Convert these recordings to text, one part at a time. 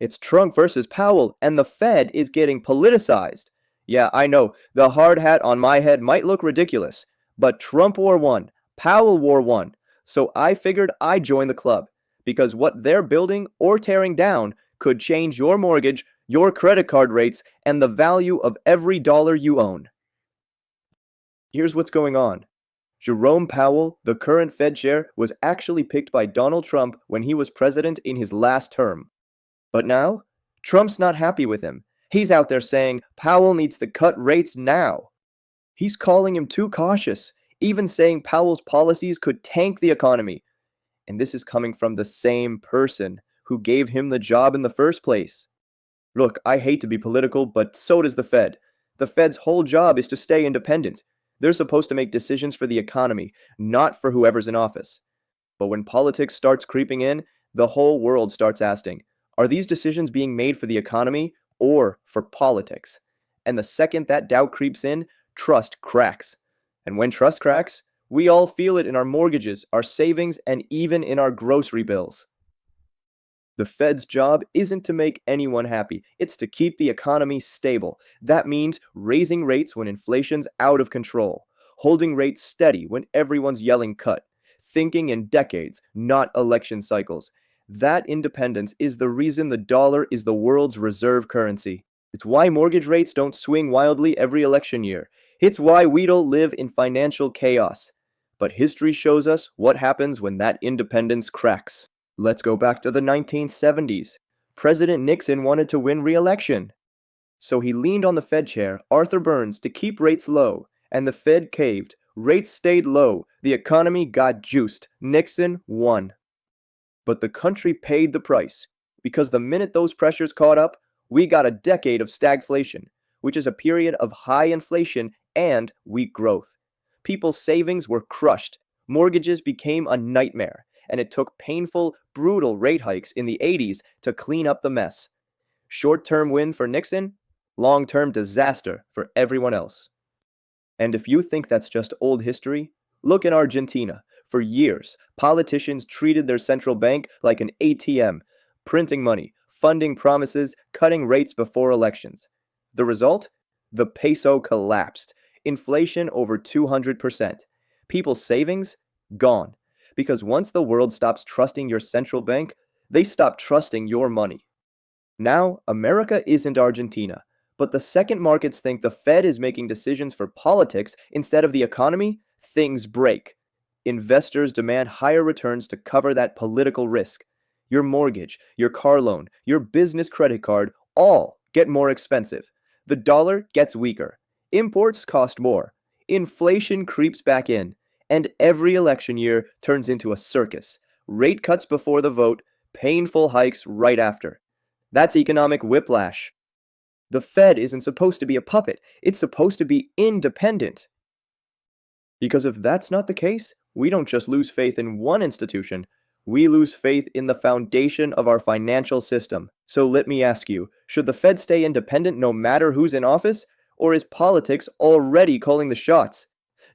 It's Trump versus Powell, and the Fed is getting politicized. Yeah, I know, the hard hat on my head might look ridiculous, but Trump wore one, Powell wore one, so I figured I'd join the club, because what they're building or tearing down could change your mortgage, your credit card rates, and the value of every dollar you own. Here's what's going on. Jerome Powell, the current Fed chair, was actually picked by Donald Trump when he was president in his last term. But now, Trump's not happy with him. He's out there saying Powell needs to cut rates now. He's calling him too cautious, even saying Powell's policies could tank the economy. And this is coming from the same person who gave him the job in the first place. Look, I hate to be political, but so does the Fed. The Fed's whole job is to stay independent. They're supposed to make decisions for the economy, not for whoever's in office. But when politics starts creeping in, the whole world starts asking, are these decisions being made for the economy or for politics? And the second that doubt creeps in, trust cracks. And when trust cracks, we all feel it in our mortgages, our savings, and even in our grocery bills. The Fed's job isn't to make anyone happy, it's to keep the economy stable. That means raising rates when inflation's out of control, holding rates steady when everyone's yelling cut, thinking in decades, not election cycles. That independence is the reason the dollar is the world's reserve currency. It's why mortgage rates don't swing wildly every election year. It's why we don't live in financial chaos. But history shows us what happens when that independence cracks. Let's go back to the 1970s. President Nixon wanted to win re-election. So he leaned on the Fed chair, Arthur Burns, to keep rates low, and the Fed caved. Rates stayed low. The economy got juiced. Nixon won. But the country paid the price, because the minute those pressures caught up, we got a decade of stagflation, which is a period of high inflation and weak growth. People's savings were crushed. Mortgages became a nightmare, and it took painful, brutal rate hikes in the 80s to clean up the mess. Short-term win for Nixon, long-term disaster for everyone else. And if you think that's just old history, look in Argentina. For years, politicians treated their central bank like an ATM, printing money, funding promises, cutting rates before elections. The result? The peso collapsed. Inflation over 200%. People's savings? Gone. Because once the world stops trusting your central bank, they stop trusting your money. Now, America isn't Argentina, but the second markets think the Fed is making decisions for politics instead of the economy, things break. Investors demand higher returns to cover that political risk. Your mortgage, your car loan, your business credit card all get more expensive. The dollar gets weaker. Imports cost more. Inflation creeps back in. And every election year turns into a circus. Rate cuts before the vote, painful hikes right after. That's economic whiplash. The Fed isn't supposed to be a puppet. It's supposed to be independent. Because if that's not the case, we don't just lose faith in one institution, we lose faith in the foundation of our financial system. So let me ask you, should the Fed stay independent no matter who's in office? Or is politics already calling the shots?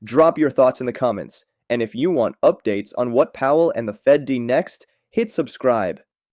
Drop your thoughts in the comments. And if you want updates on what Powell and the Fed do next, hit subscribe.